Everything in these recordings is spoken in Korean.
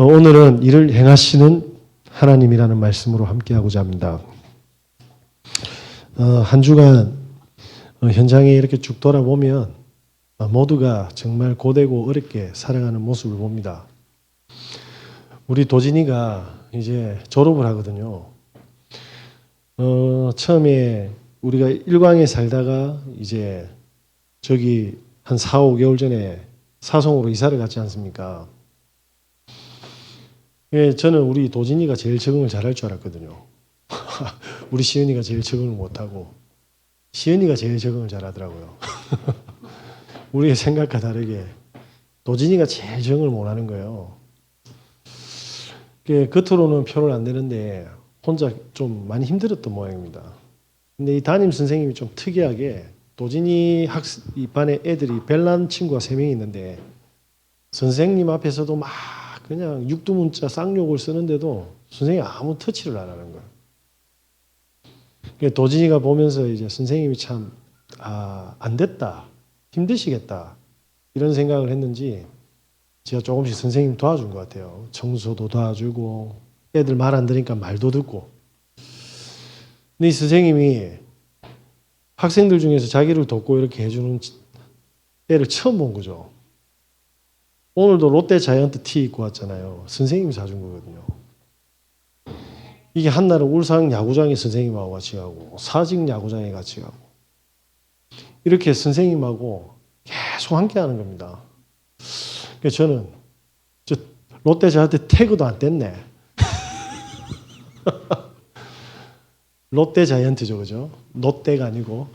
오늘은 이를 행하시는 하나님이라는 말씀으로 함께하고자 합니다. 한 주간 현장에 이렇게 쭉 돌아보면 모두가 정말 고되고 어렵게 살아가는 모습을 봅니다. 우리 도진이가 이제 졸업을 하거든요. 처음에 우리가 일광에 살다가 이제 저기 한 4, 5개월 전에 사송으로 이사를 갔지 않습니까? 예, 저는 우리 도진이가 제일 적응을 잘할 줄 알았거든요. 우리 시은이가 제일 적응을 못하고 시은이가 제일 적응을 잘하더라고요. 우리의 생각과 다르게 도진이가 제일 적응을 못하는 거예요. 겉으로는 표를 안 내는데 혼자 좀 많이 힘들었던 모양입니다. 근데 이 담임 선생님이 좀 특이하게 도진이 이 반에 애들이 별난 친구가 3명이 있는데 선생님 앞에서도 막 그냥 육두문자 쌍욕을 쓰는데도 선생님이 아무 터치를 안 하는 거예요. 도진이가 보면서 이제 선생님이 참, 안 됐다. 힘드시겠다. 이런 생각을 했는지 제가 조금씩 선생님 도와준 것 같아요. 청소도 도와주고 애들 말 안 들으니까 말도 듣고. 근데 이 선생님이 학생들 중에서 자기를 돕고 이렇게 해주는 애를 처음 본 거죠. 오늘도 롯데 자이언트 티 입고 왔잖아요. 선생님이 사준 거거든요. 이게 한날은 울산 야구장에 선생님하고 같이 가고 사직 야구장에 같이 가고 이렇게 선생님하고 계속 함께 하는 겁니다. 그래서 저는 저 롯데 자이언트 태그도 안 뗐네. 롯데 자이언트죠, 그죠? 롯데가 아니고.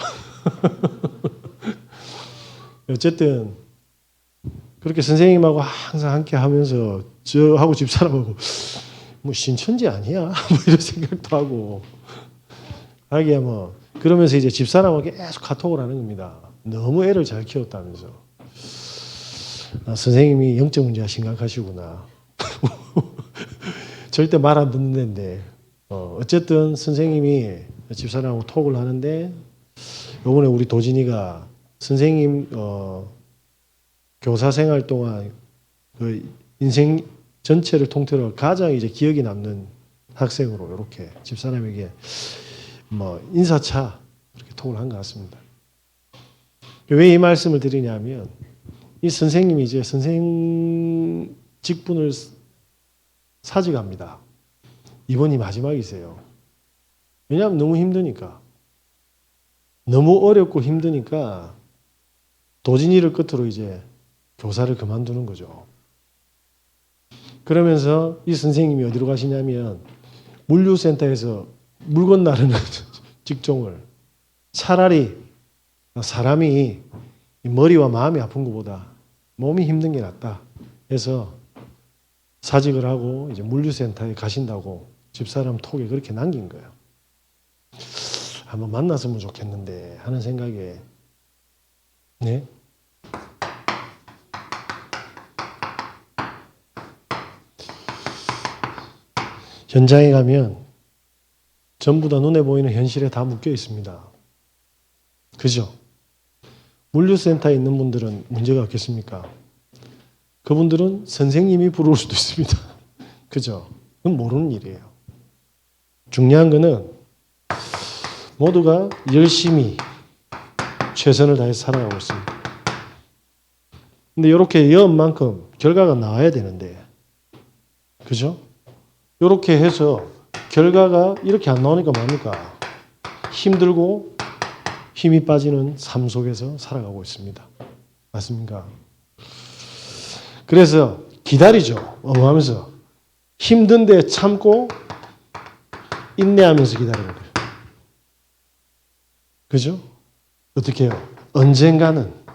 어쨌든 그렇게 선생님하고 항상 함께 하면서 저하고 집사람하고 뭐 신천지 아니야? 뭐 이런 생각도 하고 하기야 뭐 그러면서 이제 집사람하고 계속 카톡을 하는 겁니다. 너무 애를 잘 키웠다면서. 선생님이 영적 문제가 심각하시구나. 절대 말 안 듣는 데인데 어쨌든 선생님이 집사람하고 톡을 하는데 요번에 우리 도진이가 선생님 교사 생활 동안 그 인생 전체를 통틀어 가장 이제 기억에 남는 학생으로 이렇게 집사람에게 뭐 인사차 이렇게 톡을 한 것 같습니다. 왜 이 말씀을 드리냐면 이 선생님이 이제 선생 직분을 사직합니다. 이번이 마지막이세요. 왜냐하면 너무 힘드니까. 너무 어렵고 힘드니까 도진이를 끝으로 이제 교사를 그만두는 거죠. 그러면서 이 선생님이 어디로 가시냐면 물류센터에서 물건 나르는 직종을 차라리 사람이 머리와 마음이 아픈 것보다 몸이 힘든 게 낫다 해서 사직을 하고 이제 물류센터에 가신다고 집사람 톡에 그렇게 남긴 거예요. 한번 만났으면 좋겠는데 하는 생각에 네. 현장에 가면 전부 다 눈에 보이는 현실에 다 묶여 있습니다. 그죠? 물류센터에 있는 분들은 문제가 없겠습니까? 그분들은 선생님이 부러울 수도 있습니다. 그죠? 그건 모르는 일이에요. 중요한 거는 모두가 열심히 최선을 다해서 살아가고 있습니다. 근데 이렇게 여은 만큼 결과가 나와야 되는데, 그죠? 이렇게 해서 결과가 이렇게 안 나오니까 뭡니까? 힘들고 힘이 빠지는 삶 속에서 살아가고 있습니다. 맞습니까? 그래서 기다리죠. 하면서 힘든데 참고 인내하면서 기다리는 거예요. 그죠? 어떻게 해요? 언젠가는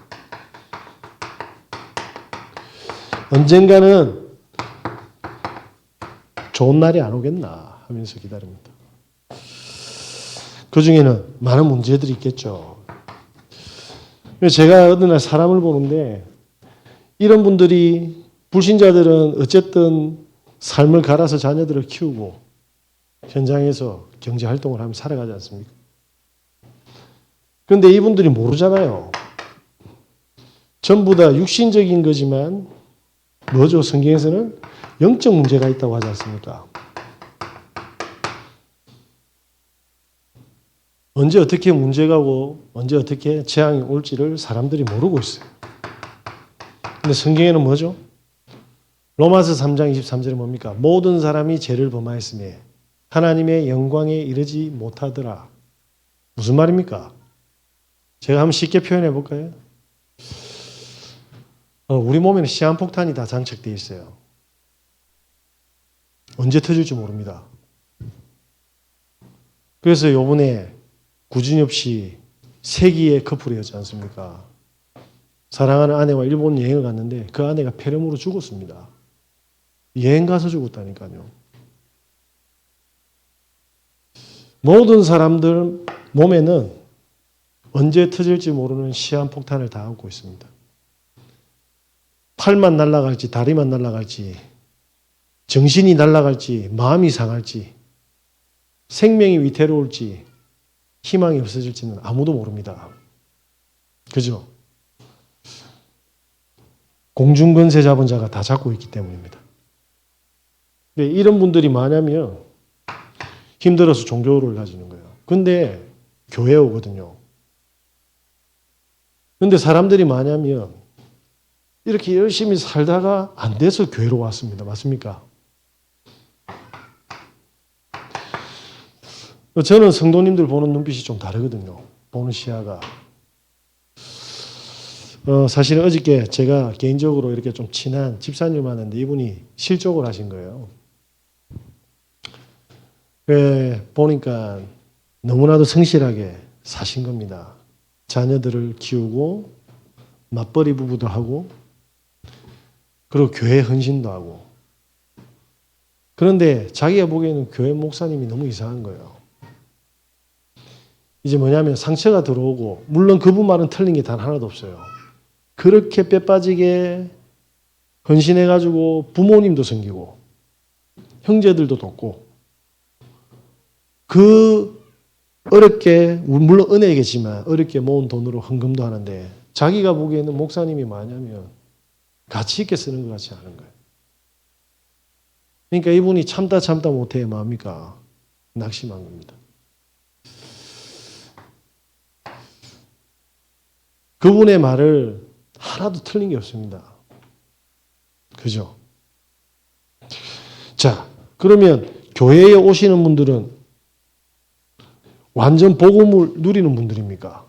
좋은 날이 안 오겠나 하면서 기다립니다. 그 중에는 많은 문제들이 있겠죠. 제가 어느 날 사람을 보는데 이런 분들이 불신자들은 어쨌든 삶을 갈아서 자녀들을 키우고 현장에서 경제활동을 하며 살아가지 않습니까? 그런데 이분들이 모르잖아요. 전부 다 육신적인 거지만 뭐죠? 성경에서는 영적 문제가 있다고 하지 않습니까? 언제 어떻게 문제가 오고 언제 어떻게 재앙이 올지를 사람들이 모르고 있어요. 근데 성경에는 뭐죠? 로마서 3장 23절에 뭡니까? 모든 사람이 죄를 범하였으며 하나님의 영광에 이르지 못하더라. 무슨 말입니까? 제가 한번 쉽게 표현해 볼까요? 우리 몸에는 시한폭탄이 다 장착되어 있어요. 언제 터질지 모릅니다. 그래서 요번에 구준엽 씨 세기의 커플이었지 않습니까? 사랑하는 아내와 일본 여행을 갔는데 그 아내가 폐렴으로 죽었습니다. 여행 가서 죽었다니까요. 모든 사람들 몸에는 언제 터질지 모르는 시한폭탄을 다 안고 있습니다. 팔만 날아갈지 다리만 날아갈지 정신이 날아갈지 마음이 상할지 생명이 위태로울지 희망이 없어질지는 아무도 모릅니다. 그죠? 공중권세 잡은 자가 다 잡고 있기 때문입니다. 이런 분들이 많으면 힘들어서 종교를 가지는 거예요. 근데 교회 오거든요. 근데 사람들이 많으면 이렇게 열심히 살다가 안 돼서 교회로 왔습니다. 맞습니까? 저는 성도님들 보는 눈빛이 좀 다르거든요. 보는 시야가. 사실은 어저께 제가 개인적으로 이렇게 좀 친한 집사님 만났는데 이분이 실족을 하신 거예요. 보니까 너무나도 성실하게 사신 겁니다. 자녀들을 키우고 맞벌이 부부도 하고 그리고 교회 헌신도 하고. 그런데 자기가 보기에는 교회 목사님이 너무 이상한 거예요. 이제 뭐냐면 상처가 들어오고 물론 그분 말은 틀린 게 단 하나도 없어요. 그렇게 빼빠지게 헌신해가지고 부모님도 섬기고 형제들도 돕고 그 어렵게 물론 은혜겠지만 어렵게 모은 돈으로 헌금도 하는데 자기가 보기에는 목사님이 뭐냐면 가치 있게 쓰는 것 같지 않은 거예요. 그러니까 이분이 참다 못해 뭡니까? 낙심한 겁니다. 그분의 말을 하나도 틀린 게 없습니다. 그죠? 자, 그러면 교회에 오시는 분들은 완전 복음을 누리는 분들입니까?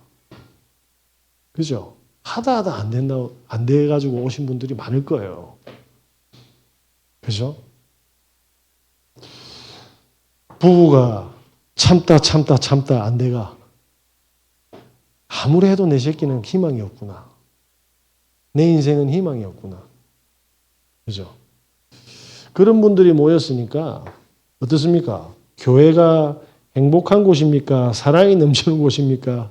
그죠? 하다 안 된다고, 안 돼가지고 오신 분들이 많을 거예요. 그죠? 부부가 참다 안 돼가 아무리 해도 내 새끼는 희망이 없구나. 내 인생은 희망이 없구나. 그죠? 그런 분들이 모였으니까 어떻습니까? 교회가 행복한 곳입니까? 사랑이 넘치는 곳입니까?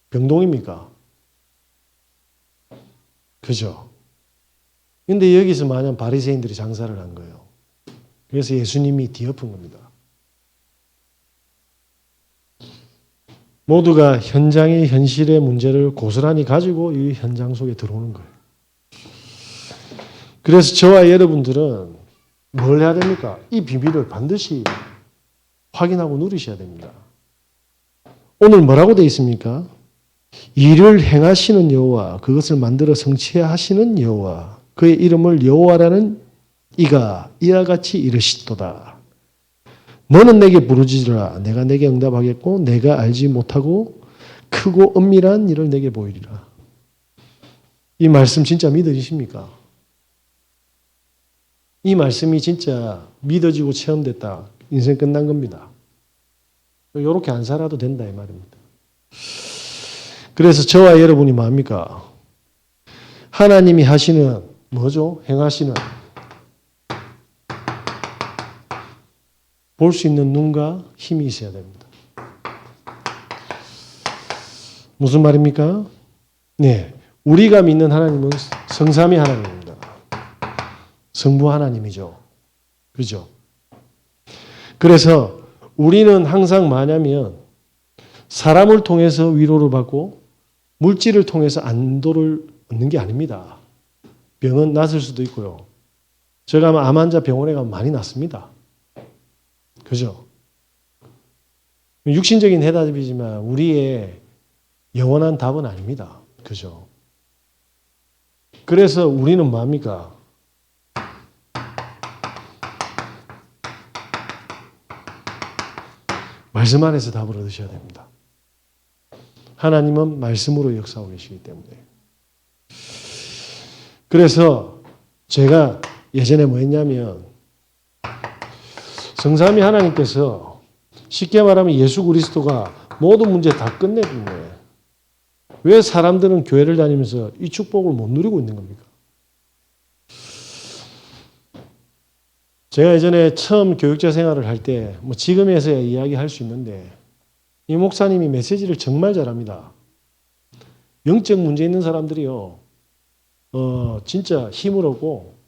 병동입니까? 그죠? 근데 여기서 마냥 바리새인들이 장사를 한 거예요. 그래서 예수님이 뒤엎은 겁니다. 모두가 현장의 현실의 문제를 고스란히 가지고 이 현장 속에 들어오는 거예요. 그래서 저와 여러분들은 뭘 해야 됩니까? 이 비밀을 반드시 확인하고 누리셔야 됩니다. 오늘 뭐라고 되어 있습니까? 일을 행하시는 여호와, 그것을 만들어 성취하시는 여호와, 그의 이름을 여호와라는 이가 이와 같이 이르시도다. 너는 내게 부르짖으라. 내가 내게 응답하겠고 내가 알지 못하고 크고 은밀한 일을 내게 보이리라. 이 말씀 진짜 믿어지십니까? 이 말씀이 진짜 믿어지고 체험됐다. 인생 끝난 겁니다. 이렇게 안 살아도 된다 이 말입니다. 그래서 저와 여러분이 뭡니까? 하나님이 하시는 뭐죠? 행하시는 볼 수 있는 눈과 힘이 있어야 됩니다. 무슨 말입니까? 네, 우리가 믿는 하나님은 성삼위 하나님입니다. 성부 하나님이죠. 그죠? 그래서 우리는 항상 뭐냐면 사람을 통해서 위로를 받고 물질을 통해서 안도를 얻는 게 아닙니다. 병은 낫을 수도 있고요. 제가 암 환자 병원에 가면 많이 낫습니다. 그죠? 육신적인 해답이지만 우리의 영원한 답은 아닙니다. 그죠? 그래서 우리는 뭡니까? 말씀 안에서 답을 얻으셔야 됩니다. 하나님은 말씀으로 역사하고 계시기 때문에. 그래서 제가 예전에 뭐 했냐면 성삼위 하나님께서 쉽게 말하면 예수 그리스도가 모든 문제 다 끝내준 거예요. 왜 사람들은 교회를 다니면서 이 축복을 못 누리고 있는 겁니까? 제가 예전에 처음 교육자 생활을 할 때 뭐 지금에서야 이야기할 수 있는데 이 목사님이 메시지를 정말 잘합니다. 영적 문제 있는 사람들이요. 진짜 힘을 얻고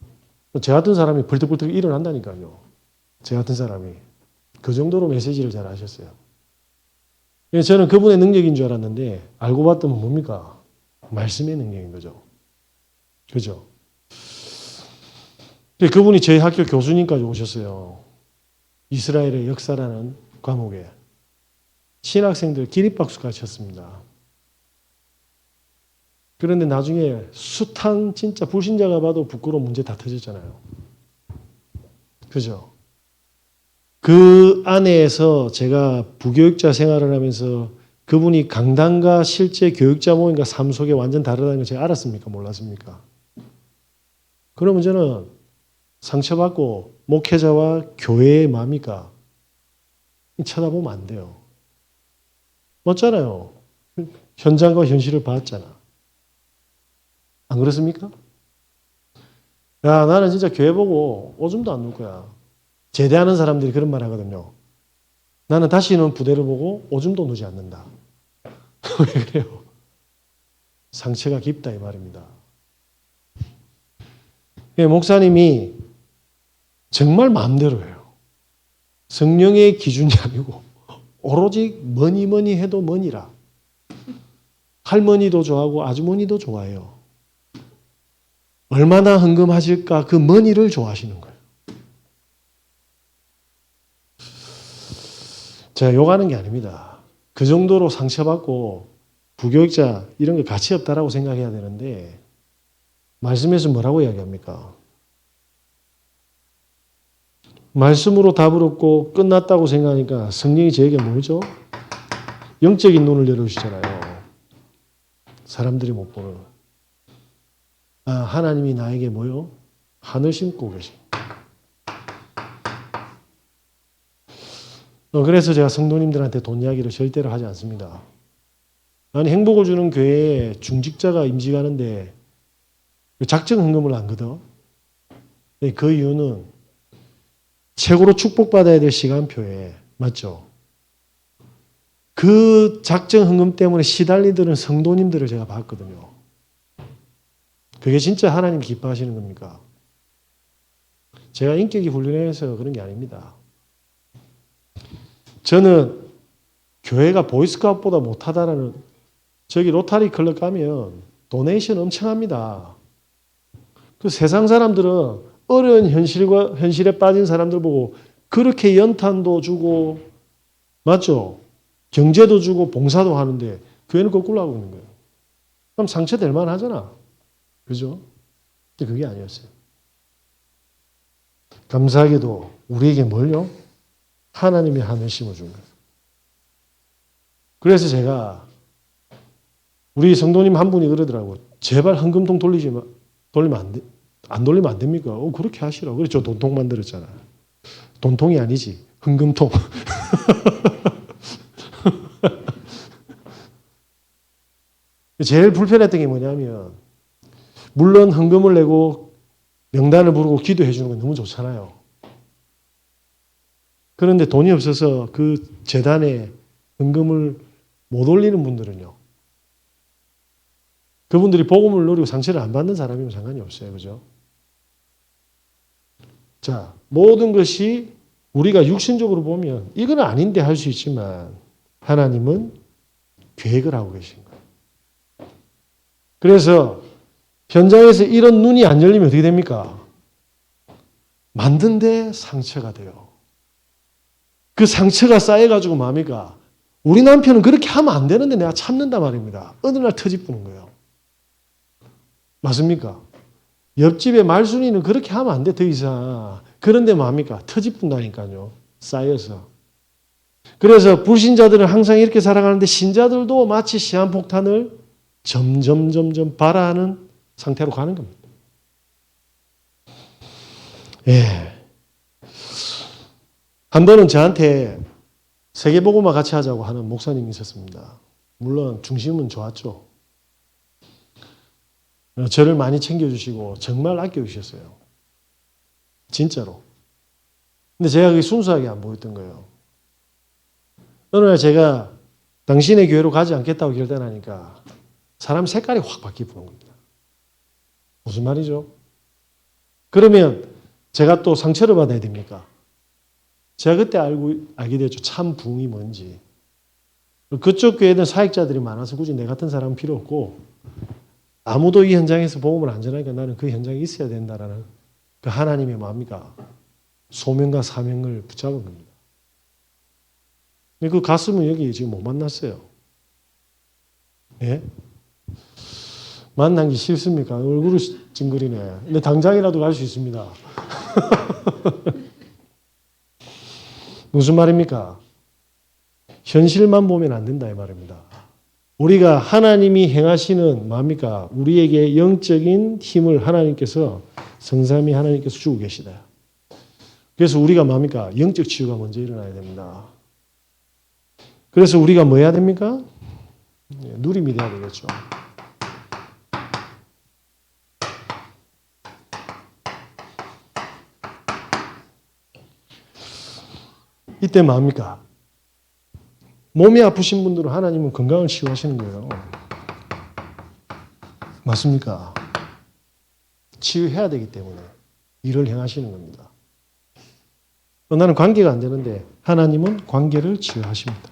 저 같은 사람이 벌떡벌떡 일어난다니까요. 저 같은 사람이. 그 정도로 메시지를 잘 하셨어요. 저는 그분의 능력인 줄 알았는데 알고 봤더니 뭡니까? 말씀의 능력인 거죠. 그죠? 그분이 저희 학교 교수님까지 오셨어요. 이스라엘의 역사라는 과목에. 신학생들 기립박수까지 쳤습니다. 그런데 나중에 숱한 진짜 불신자가 봐도 부끄러운 문제 다 터졌잖아요. 그죠? 그 안에서 제가 부교육자 생활을 하면서 그분이 강단과 실제 교육자 모임과 삶 속에 완전 다르다는 걸 제가 알았습니까? 몰랐습니까? 그러면 저는 상처받고 목회자와 교회의 마음이니까 쳐다보면 안 돼요. 맞잖아요. 현장과 현실을 봤잖아. 안 그렇습니까? 야, 나는 진짜 교회 보고 오줌도 안 누울 거야. 제대하는 사람들이 그런 말 하거든요. 나는 다시는 부대를 보고 오줌도 누지 않는다. 왜 그래요? 상처가 깊다 이 말입니다. 목사님이 정말 마음대로 해요. 성령의 기준이 아니고 오로지 뭐니 해도 뭐니라. 할머니도 좋아하고 아주머니도 좋아해요. 얼마나 헌금하실까 그 뭐니를 좋아하시는 거예요. 제가 욕하는 게 아닙니다. 그 정도로 상처받고 부교육자 이런 거 가치 없다라고 생각해야 되는데 말씀에서 뭐라고 이야기합니까? 말씀으로 답을 얻고 끝났다고 생각하니까 성령이 저에게 뭐죠? 영적인 눈을 열어주시잖아요. 사람들이 못 보는. 아, 하나님이 나에게 뭐요? 하늘 심고 계시. 그래서 제가 성도님들한테 돈 이야기를 절대로 하지 않습니다. 아니, 행복을 주는 교회에 중직자가 임직하는데 작정 헌금을 안 거든. 그 이유는 최고로 축복받아야 될 시간표에 맞죠? 그 작정 헌금 때문에 시달리는 성도님들을 제가 봤거든요. 그게 진짜 하나님 기뻐하시는 겁니까? 제가 인격이 훌륭해서 그런 게 아닙니다. 저는 교회가 보이스카웃보다 못하다라는 저기 로타리 클럽 가면 도네이션 엄청 합니다. 그 세상 사람들은 어려운 현실에 빠진 사람들 보고 그렇게 연탄도 주고 맞죠? 경제도 주고 봉사도 하는데 교회는 거꾸로 하고 있는 거예요. 그럼 상처될 만하잖아. 그죠? 근데 그게 아니었어요. 감사하게도 우리에게 뭘요? 하나님이 하늘 심어준 거예요. 그래서 제가 우리 성도님 한 분이 그러더라고. 제발 헌금통 돌리면 안 돌리면 안 됩니까? 그렇게 하시라고. 그래서 저 돈통 만들었잖아요. 돈통이 아니지. 헌금통. 제일 불편했던 게 뭐냐면 물론 헌금을 내고 명단을 부르고 기도해 주는 건 너무 좋잖아요. 그런데 돈이 없어서 그 재단에 헌금을 못 올리는 분들은요. 그분들이 복음을 누리고 상처를 안 받는 사람이면 상관이 없어요. 그죠? 자, 모든 것이 우리가 육신적으로 보면 이건 아닌데 할 수 있지만 하나님은 계획을 하고 계신 거예요. 그래서 현장에서 이런 눈이 안 열리면 어떻게 됩니까? 만든데 상처가 돼요. 그 상처가 쌓여가지고 뭡니까? 우리 남편은 그렇게 하면 안 되는데 내가 참는단 말입니다. 어느 날 터집부는 거예요. 맞습니까? 옆집의 말순이는 그렇게 하면 안 돼, 더 이상. 그런데 뭡니까? 터집분다니까요. 쌓여서. 그래서 불신자들은 항상 이렇게 살아가는데 신자들도 마치 시한폭탄을 점점 발화하는 상태로 가는 겁니다. 예. 한 번은 저한테 세계복음화 같이 하자고 하는 목사님이 있었습니다. 물론 중심은 좋았죠. 저를 많이 챙겨주시고 정말 아껴주셨어요. 진짜로. 근데 제가 그게 순수하게 안 보였던 거예요. 어느 날 제가 당신의 교회로 가지 않겠다고 결단하니까 사람 색깔이 확 바뀌는 겁니다. 무슨 말이죠? 그러면 제가 또 상처를 받아야 됩니까? 제가 그때 알게 됐죠. 참 부흥이 뭔지. 그쪽 교회는 사역자들이 많아서 굳이 내 같은 사람은 필요 없고 아무도 이 현장에서 복음을 안 전하니까 나는 그 현장에 있어야 된다라는 그 하나님의 마음이가 소명과 사명을 붙잡은 겁니다. 근데 그 가슴은 여기 지금 못 만났어요. 예? 만난 게 싫습니까? 얼굴이 찡그리네. 근데 당장이라도 갈 수 있습니다. 무슨 말입니까? 현실만 보면 안 된다 이 말입니다. 우리가 하나님이 행하시는 뭡니까? 우리에게 영적인 힘을 하나님께서 성삼위 하나님께서 주고 계시다. 그래서 우리가 뭡니까? 영적 치유가 먼저 일어나야 됩니다. 그래서 우리가 뭐 해야 됩니까? 누림이 돼야 되겠죠. 이때 뭡니까? 몸이 아프신 분들은 하나님은 건강을 치유하시는 거예요. 맞습니까? 치유해야 되기 때문에 일을 행하시는 겁니다. 나는 관계가 안 되는데 하나님은 관계를 치유하십니다.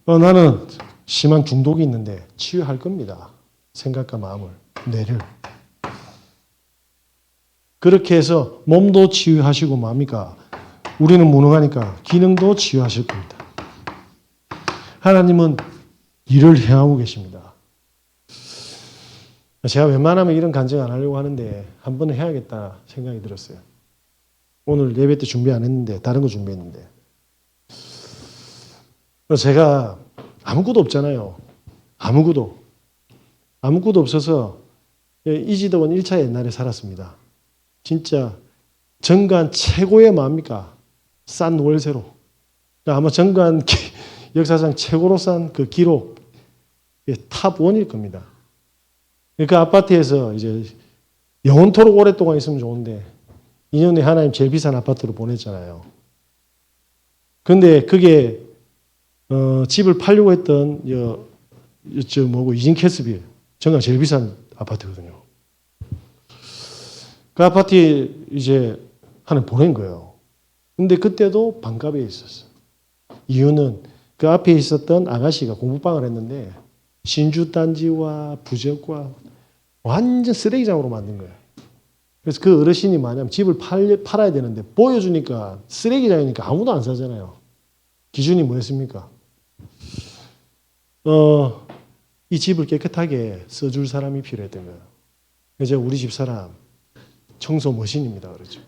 나는 심한 중독이 있는데 치유할 겁니다. 생각과 마음을, 뇌를. 그렇게 해서 몸도 치유하시고 뭡니까? 우리는 무능하니까 기능도 치유하실 겁니다. 하나님은 일을 행하고 계십니다. 제가 웬만하면 이런 간증 안 하려고 하는데 한 번은 해야겠다 생각이 들었어요. 오늘 예배 때 준비 안 했는데 다른 거 준비했는데 제가 아무것도 없잖아요. 아무것도 없어서 이지덕원 1차 옛날에 살았습니다. 진짜 정관 최고의 뭡니까? 싼 월세로. 아마 정관 역사상 최고로 싼 그 기록 탑 1일 겁니다. 그 아파트에서 이제 영원토록 오랫동안 있으면 좋은데 2년에 하나님 제일 비싼 아파트로 보냈잖아요. 그런데 그게 집을 팔려고 했던 이진 캐스빌 정말 제일 비싼 아파트거든요. 그 아파트에 이제 하나 보낸 거예요. 근데 그때도 반값에 있었어요. 이유는 그 앞에 있었던 아가씨가 공부방을 했는데 신주단지와 부적과 완전 쓰레기장으로 만든 거예요. 그래서 그 어르신이 뭐냐면 집을 팔아야 되는데 보여주니까 쓰레기장이니까 아무도 안 사잖아요. 기준이 뭐였습니까? 이 집을 깨끗하게 써줄 사람이 필요했던 거예요. 그래서 우리 집 사람 청소 머신입니다. 그러죠.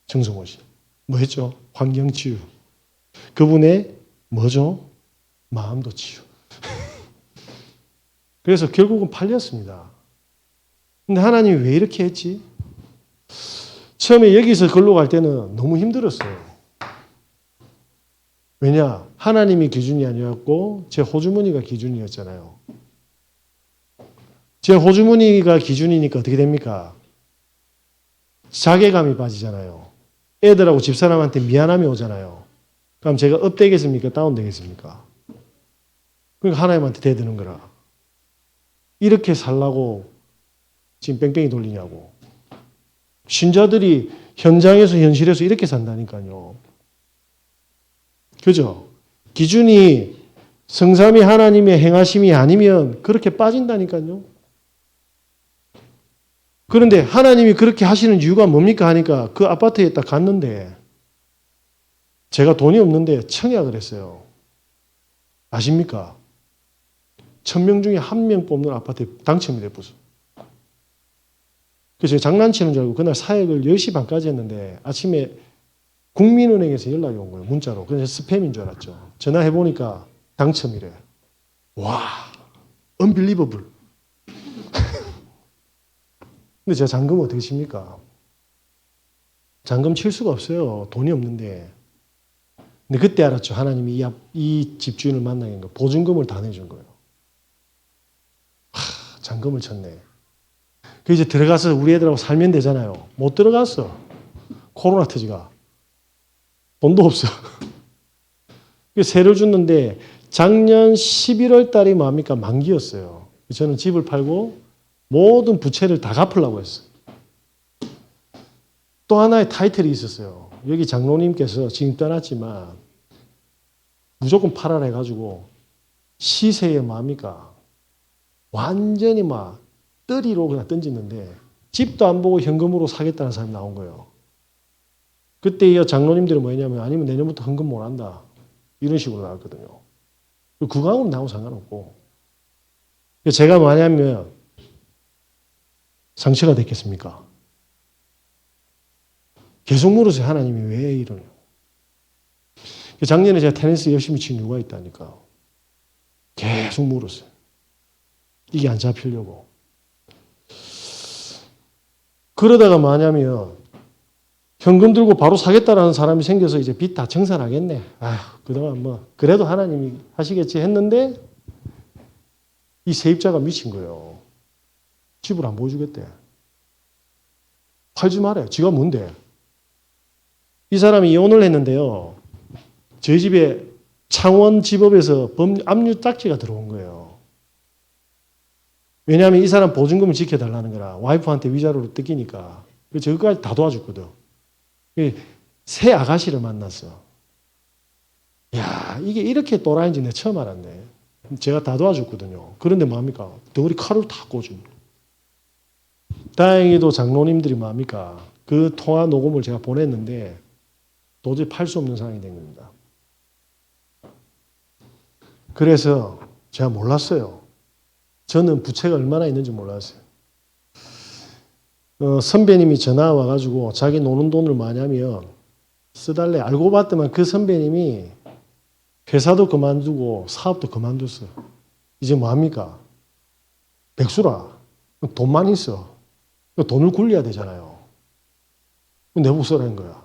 청소 머신. 뭐 했죠? 환경 치유. 그분의 뭐죠? 마음도 치유. 그래서 결국은 팔렸습니다. 근데 하나님이 왜 이렇게 했지? 처음에 여기서 걸로 갈 때는 너무 힘들었어요. 왜냐? 하나님이 기준이 아니었고 제 호주머니가 기준이었잖아요. 제 호주머니가 기준이니까 어떻게 됩니까? 자괴감이 빠지잖아요. 애들하고 집사람한테 미안함이 오잖아요. 그럼 제가 업되겠습니까? 다운되겠습니까? 그러니까 하나님한테 대드는 거라. 이렇게 살라고 지금 뺑뺑이 돌리냐고. 신자들이 현장에서 현실에서 이렇게 산다니까요. 그죠? 기준이 성삼위 하나님의 행하심이 아니면 그렇게 빠진다니까요. 그런데 하나님이 그렇게 하시는 이유가 뭡니까 하니까 그 아파트에 딱 갔는데 제가 돈이 없는데 청약을 했어요. 아십니까? 1000명 중에 1명 뽑는 아파트에 당첨이 됐어요. 그래서 제가 장난치는 줄 알고 그날 사역을 10시 반까지 했는데 아침에 국민은행에서 연락이 온 거예요. 문자로. 그래서 스팸인 줄 알았죠. 전화해보니까 당첨이래. 와, unbelievable. 근데 제가 잔금 어떻게 칩니까? 잔금 칠 수가 없어요. 돈이 없는데. 근데 그때 알았죠. 하나님이 이 집주인을 만나게 거 보증금을 다 내준 거예요. 잔금을 쳤네. 그 이제 들어가서 우리 애들하고 살면 되잖아요. 못 들어갔어. 코로나 터지가. 돈도 없어. 세를 줬는데 작년 11월 달이 뭡니까? 만기였어요. 저는 집을 팔고 모든 부채를 다 갚으려고 했어요. 또 하나의 타이틀이 있었어요. 여기 장로님께서 지금 떠났지만 무조건 팔아라 해가지고 시세에 뭡니까? 완전히 막 떠리로 그냥 던지는데 집도 안 보고 현금으로 사겠다는 사람이 나온 거예요. 그때 이 장로님들은 뭐냐면 아니면 내년부터 헌금 못 한다. 이런 식으로 나왔거든요. 그거하고는 나하고 상관없고. 제가 뭐냐면 상처가 됐겠습니까? 계속 물으세요. 하나님이 왜 이러냐. 작년에 제가 테니스 열심히 친 이유가 있다니까. 계속 물었어요. 이게 안 잡히려고. 그러다가 뭐냐면 현금 들고 바로 사겠다라는 사람이 생겨서 이제 빚 다 청산하겠네. 아휴, 그동안 뭐 그래도 하나님이 하시겠지 했는데 이 세입자가 미친 거예요. 집을 안 보여주겠대. 팔지 말아요. 지가 뭔데. 이 사람이 이혼을 했는데요. 저희 집에 창원지법에서 압류 딱지가 들어온 거예요. 왜냐하면 이 사람 보증금을 지켜달라는 거라 와이프한테 위자료를 뜯기니까. 저기까지 다 도와줬거든. 새 아가씨를 만났어. 야, 이게 이렇게 또라이인지 내가 처음 알았네. 제가 다 도와줬거든요. 그런데 뭡니까? 덩어리 칼을 다 꽂은. 다행히도 장로님들이 뭡니까? 그 통화 녹음을 제가 보냈는데 도저히 팔 수 없는 상황이 된 겁니다. 그래서 제가 몰랐어요. 저는 부채가 얼마나 있는지 몰랐어요. 선배님이 전화 와가지고 자기 노는 돈을 뭐냐면 써달래. 알고 봤더만 그 선배님이 회사도 그만두고 사업도 그만뒀어요. 이제 뭐합니까? 백수라. 돈만 있어. 돈을 굴려야 되잖아요. 내부 써라는 거야.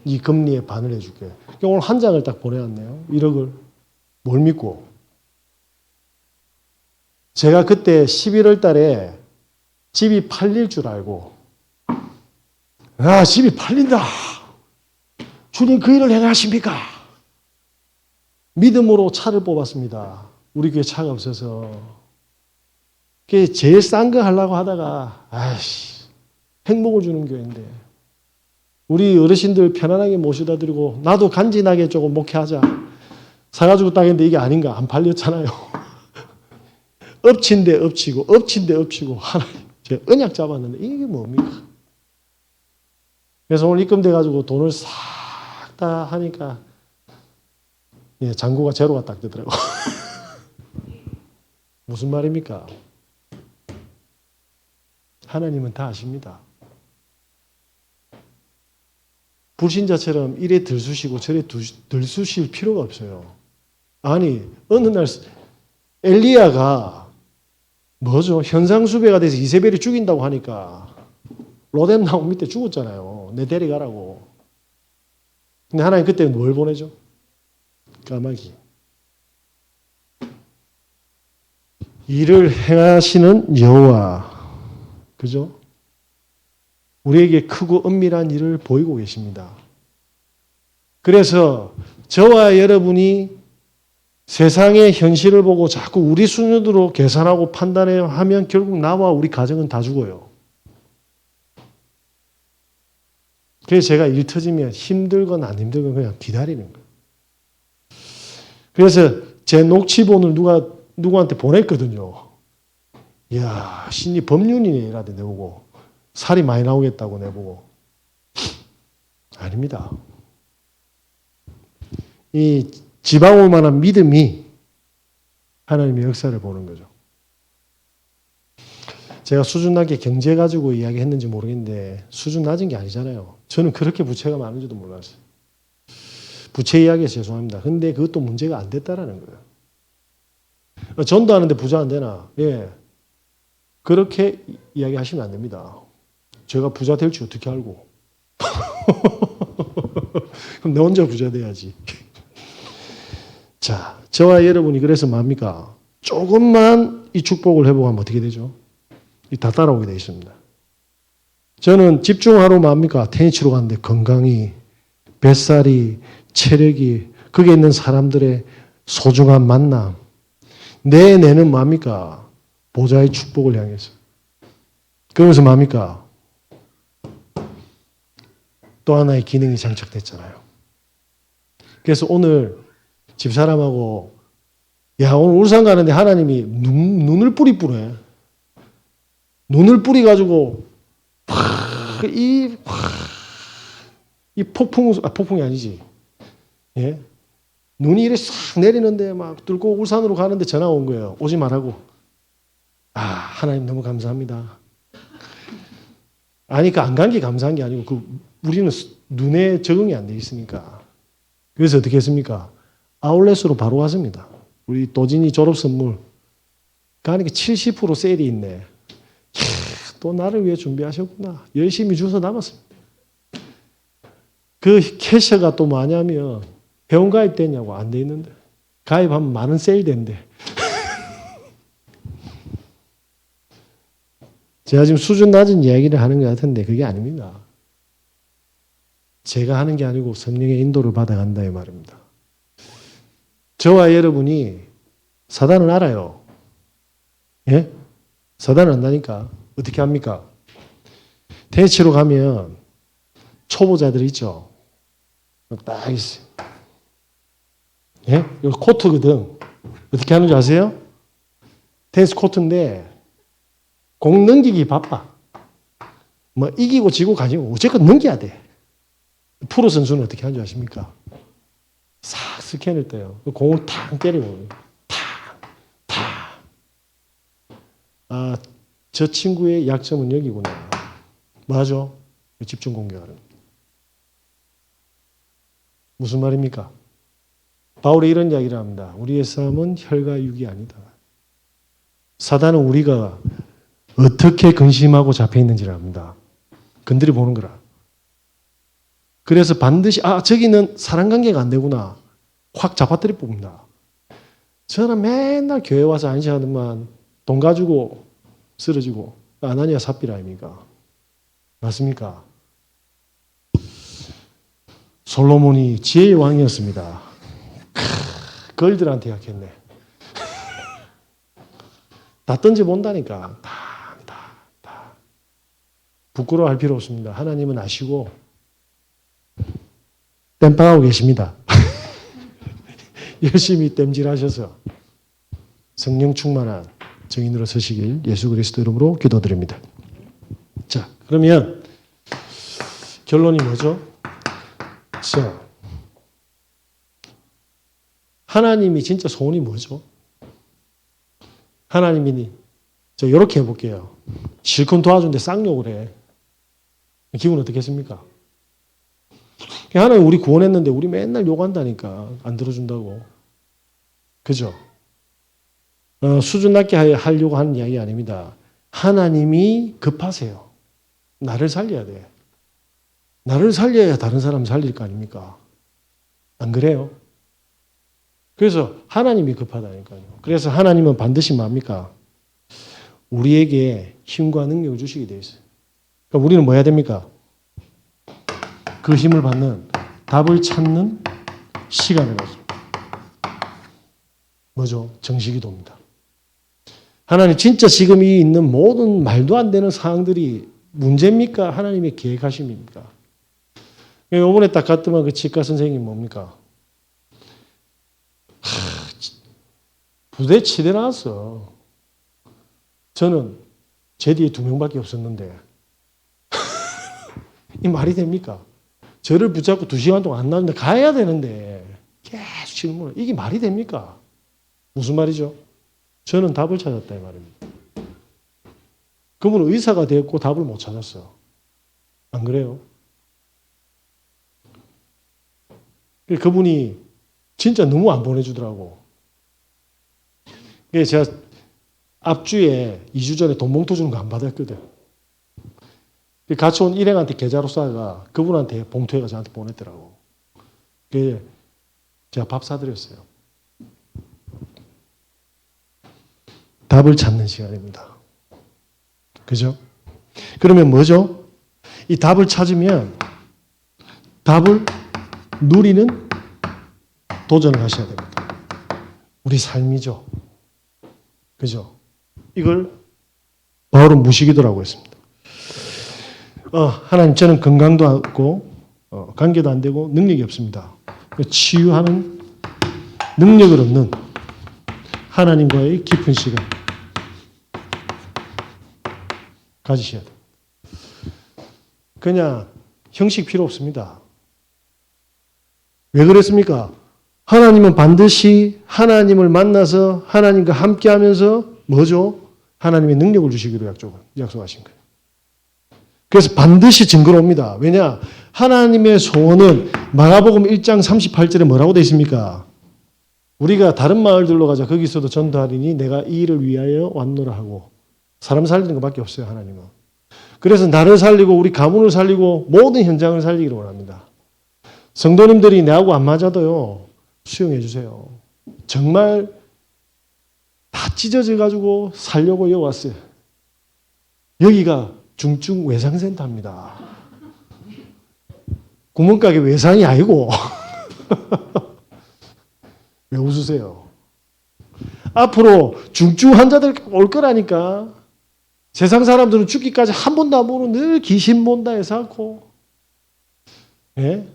이 금리에 반을 해줄게. 오늘 한 장을 딱 보내놨네요. 1억을. 뭘 믿고. 제가 그때 11월 달에 집이 팔릴 줄 알고 집이 팔린다. 주님 그 일을 행하십니까? 믿음으로 차를 뽑았습니다. 우리 교회 차가 없어서. 그게 제일 싼 거 하려고 하다가 행복을 주는 교회인데 우리 어르신들 편안하게 모셔다 드리고 나도 간지나게 조금 목회하자. 사가지고 딱 했는데 이게 아닌가. 안 팔렸잖아요. 엎친 데 엎치고 엎친 데 엎치고 하나님 제가 언약 잡았는데 이게 뭡니까? 그래서 오늘 입금돼가지고 돈을 싹 다 하니까 잔고가 제로가 딱 되더라고. 무슨 말입니까? 하나님은 다 아십니다. 불신자처럼 이래 들쑤시고 저래 들쑤실 필요가 없어요. 아니 어느 날 엘리야가 뭐죠? 현상수배가 돼서 이세벨이 죽인다고 하니까 로뎀 나무 밑에 죽었잖아요. 내 데려가라고. 근데 하나님 그때 뭘 보내죠? 까마귀. 일을 행하시는 여호와. 그죠? 우리에게 크고 은밀한 일을 보이고 계십니다. 그래서 저와 여러분이 세상의 현실을 보고 자꾸 우리 수준으로 계산하고 판단하면 결국 나와 우리 가정은 다 죽어요. 그래서 제가 일 터지면 힘들건 안 힘들건 그냥 기다리는 거예요. 그래서 제 녹취본을 누구한테 보냈거든요. 이야, 신이 법륜이네 이라대 내보고 살이 많이 나오겠다고 내보고 아닙니다. 이 지방 올 만한 믿음이 하나님의 역사를 보는 거죠. 제가 수준 낮게 경제 가지고 이야기했는지 모르겠는데 수준 낮은 게 아니잖아요. 저는 그렇게 부채가 많은지도 몰랐어요. 부채 이야기해서 죄송합니다. 근데 그것도 문제가 안 됐다라는 거예요. 전도하는데 부자 안 되나? 예. 그렇게 이야기하시면 안 됩니다. 제가 부자 될지 어떻게 알고? 그럼 내 혼자 부자 돼야지. 자, 저와 여러분이 그래서 뭡니까? 조금만 이 축복을 회복하면 어떻게 되죠? 다 따라오게 되어 있습니다. 저는 집중하러 뭡니까? 테니스 치러 갔는데 건강이, 뱃살이, 체력이, 거기에 있는 사람들의 소중한 만남, 내 뇌는 뭡니까? 보좌의 축복을 향해서. 그러면서 뭡니까? 또 하나의 기능이 장착됐잖아요. 그래서 오늘 집사람하고 야 오늘 울산 가는데 하나님이 눈을 뿌리뿌려. 눈을 뿌리가지고 이 폭풍이 아니지. 예? 눈이 이렇게 싹 내리는데 막 뚫고 울산으로 가는데 전화 온 거예요. 오지 말라고. 아 하나님 너무 감사합니다. 아니 그 안 간 게 감사한 게 아니고 우리는 눈에 적응이 안 돼 있으니까. 그래서 어떻게 했습니까? 아울렛으로 바로 갔습니다. 우리 도진이 졸업 선물 가니까 70% 세일이 있네. 또 나를 위해 준비하셨구나. 열심히 주워 담았습니다. 그 캐셔가 또 뭐냐면 회원가입 됐냐고 안 돼 있는데 가입하면 많은 세일 된대. 제가 지금 수준 낮은 이야기를 하는 것 같은데 그게 아닙니다. 제가 하는 게 아니고 성령의 인도를 받아간다 이 말입니다. 저와 여러분이 사단은 알아요. 예? 사단은 안다니까. 어떻게 합니까? 테니스로 가면 초보자들 있죠. 딱 있어요. 예? 이거 코트거든. 어떻게 하는 줄 아세요? 테니스 코트인데 공 넘기기 바빠. 뭐 이기고 지고 가지고 어쨌건 넘겨야 돼. 프로 선수는 어떻게 하는 줄 아십니까? 싹 스캔을 떠요. 공을 탁 때리고 탁. 아, 저 친구의 약점은 여기구나. 맞아. 집중 공격하는. 무슨 말입니까? 바울이 이런 이야기를 합니다. 우리의 싸움은 혈과 육이 아니다. 사단은 우리가 어떻게 근심하고 잡혀 있는지를 압니다. 건드려 보는 거라. 그래서 반드시 저기는 사람 관계가 안 되구나. 확 잡아뜨려 뽑는다. 저는 맨날 교회 와서 안시하는만 돈 가지고 쓰러지고 아나니아 삽비라 아닙니까? 맞습니까? 솔로몬이 지혜의 왕이었습니다. 걸들한테 약했네. 다 던져본다니까. 다. 부끄러워할 필요 없습니다. 하나님은 아시고 땜빵하고 계십니다. 열심히 땜질하셔서 성령 충만한 증인으로 서시길 예수 그리스도 이름으로 기도드립니다. 자, 그러면 결론이 뭐죠? 자, 하나님이 진짜 소원이 뭐죠? 하나님이 저 이렇게 해볼게요. 실컷 도와주는데 쌍욕을 해. 기분 어떻겠습니까? 하나님 우리 구원했는데 우리 맨날 욕한다니까 안 들어준다고. 그죠? 수준 낮게 하려고 하는 이야기 아닙니다. 하나님이 급하세요. 나를 살려야 돼. 나를 살려야 다른 사람 살릴 거 아닙니까? 안 그래요? 그래서 하나님이 급하다니까요. 그래서 하나님은 반드시 뭡니까? 우리에게 힘과 능력을 주시게 되어 있어요. 그러니까 우리는 뭐 해야 됩니까? 그 힘을 받는 답을 찾는 시간을 가져. 뭐죠? 정식기도입니다. 하나님 진짜 지금 이 있는 모든 말도 안 되는 상황들이 문제입니까? 하나님의 계획하심입니까? 이번에 딱 갔더만 그 치과 선생님 뭡니까? 부대 치대 나왔어. 저는 제 뒤에 2명밖에 없었는데 이 말이 됩니까? 저를 붙잡고 2시간 동안 안 나오는데 가야 되는데 계속 질문을. 이게 말이 됩니까? 무슨 말이죠? 저는 답을 찾았다 이 말입니다. 그분은 의사가 되었고 답을 못 찾았어. 안 그래요? 그분이 진짜 너무 안 보내주더라고. 제가 앞주에 2주 전에 돈 봉투 주는 거 안 받았거든. 같이 온 일행한테 계좌로 싸가 그분한테 봉투해가 저한테 보냈더라고. 제가 밥 사드렸어요. 답을 찾는 시간입니다. 그죠? 그러면 뭐죠? 이 답을 찾으면 답을 누리는 도전을 하셔야 됩니다. 우리 삶이죠. 그죠? 이걸 바울은 무식이더라고 했습니다. 하나님, 저는 건강도 없고 관계도 안 되고 능력이 없습니다. 치유하는 능력을 얻는 하나님과의 깊은 시간 가지셔야 돼요. 그냥 형식 필요 없습니다. 왜 그랬습니까? 하나님은 반드시 하나님을 만나서 하나님과 함께하면서 뭐죠? 하나님의 능력을 주시기로 약속하신 거예요. 그래서 반드시 증거로 옵니다. 왜냐? 하나님의 소원은 마가복음 1장 38절에 뭐라고 되어 있습니까? 우리가 다른 마을들로 가자. 거기서도 전도하리니 내가 이 일을 위하여 왔노라 하고. 사람 살리는 것밖에 없어요, 하나님은. 그래서 나를 살리고 우리 가문을 살리고 모든 현장을 살리기를 원합니다. 성도님들이 내하고 안 맞아도요, 수용해 주세요. 정말 다 찢어져 가지고 살려고 여기 왔어요. 여기가 중증 외상센터입니다. 구멍가게 외상이 아니고 왜 웃으세요? 앞으로 중증 환자들 올 거라니까. 세상 사람들은 죽기까지 한 번도 안 보는 늘 귀신 본다 해서 않고, 예?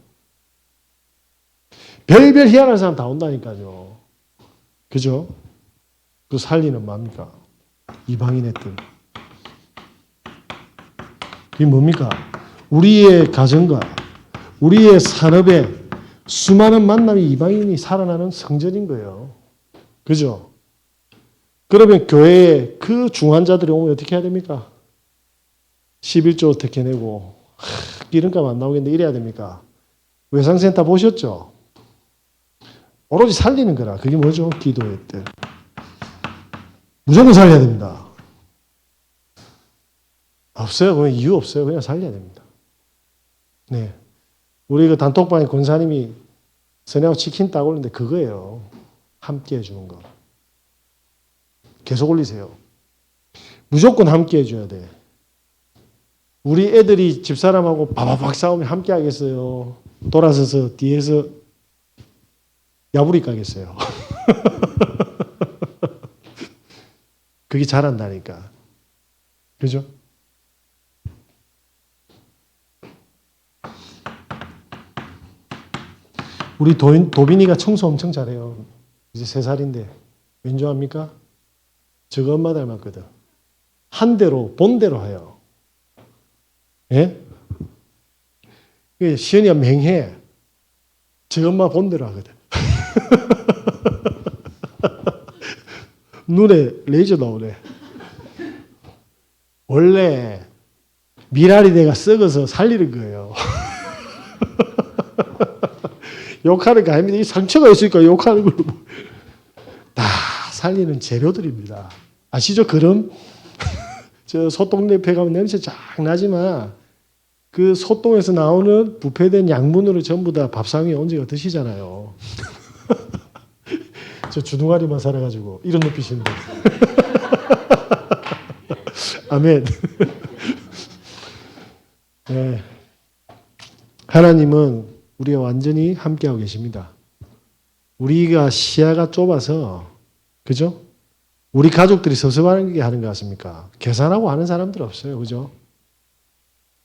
별별 희한한 사람 다 온다니까요. 그죠? 그 살리는 뭡니까? 이방인의 뜻. 이게 뭡니까? 우리의 가정과 우리의 산업에 수많은 만남이 이방인이 살아나는 성전인 거예요. 그죠? 그러면 교회에 그 중환자들이 오면 어떻게 해야 됩니까? 11조 어떻게 내고 기름값 안 나오겠는데 이래야 됩니까? 외상센터 보셨죠? 오로지 살리는 거라. 그게 뭐죠? 기도의 뜻. 무조건 살려야 됩니다. 없어요. 그냥 이유 없어요. 그냥 살려야 됩니다. 네. 우리 그 단톡방에 권사님이 선행하고 치킨 딱 올리는데 그거예요. 함께 해주는 거. 계속 올리세요. 무조건 함께 해줘야 돼. 우리 애들이 집사람하고 바바박 싸우면 함께 하겠어요? 돌아서서 뒤에서 야부리 까겠어요? 그게 잘한다니까. 그죠? 우리 도빈이가 청소 엄청 잘해요. 이제 3살인데. 왠 줄 압니까? 저거 엄마 닮았거든. 한 대로, 본대로 해요. 예? 시연이가 맹해. 저거 엄마 본대로 하거든. 눈에 레이저 나오네. 원래 미라리 내가 썩어서 살리는 거예요. 욕하는 거 아닙니다. 이 상처가 있으니까 욕하는 걸로. 다 살리는 재료들입니다. 아시죠? 그럼? 저 소똥 옆에 가면 냄새 쫙 나지만 그 소똥에서 나오는 부패된 양분으로 전부 다 밥상위에 얹어가 드시잖아요. 저 주둥아리만 살아가지고 이런 눈빛인데. 아멘. 네. 하나님은 우리와 완전히 함께하고 계십니다. 우리가 시야가 좁아서, 그죠? 우리 가족들이 섭섭하게 하는 것 같습니까? 계산하고 하는 사람들 없어요. 그죠?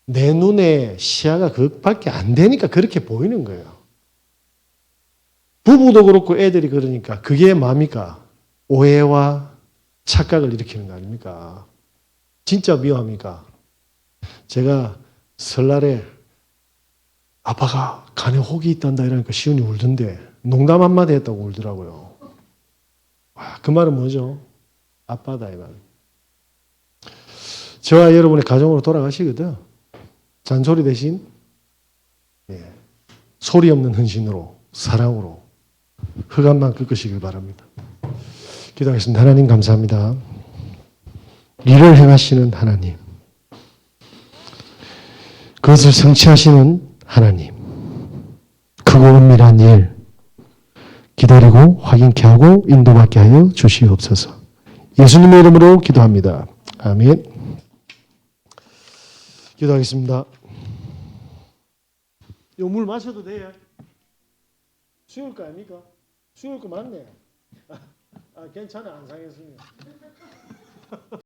내 눈에 시야가 그것밖에 안 되니까 그렇게 보이는 거예요. 부부도 그렇고 애들이 그러니까 그게 뭡니까? 오해와 착각을 일으키는 거 아닙니까? 진짜 미워합니까? 제가 설날에 아빠가 간에 혹이 있단다 이러니까 시온이 울던데 농담 한마디 했다고 울더라고요. 와, 그 말은 뭐죠? 아빠다 이 말. 저와 여러분의 가정으로 돌아가시거든. 잔소리 대신 소리 없는 헌신으로 사랑으로 흑암만 끄끄시길 바랍니다. 기도하겠습니다. 하나님 감사합니다. 일을 행하시는 하나님, 그것을 성취하시는 하나님, 크고 은밀한 일 기다리고 확인케 하고 인도받게 하여 주시옵소서. 예수님의 이름으로 기도합니다. 아멘. 기도하겠습니다. 이 물 마셔도 돼요? 수요일 거 아닙니까? 수요일 거 맞네. 괜찮아, 안 상했습니다.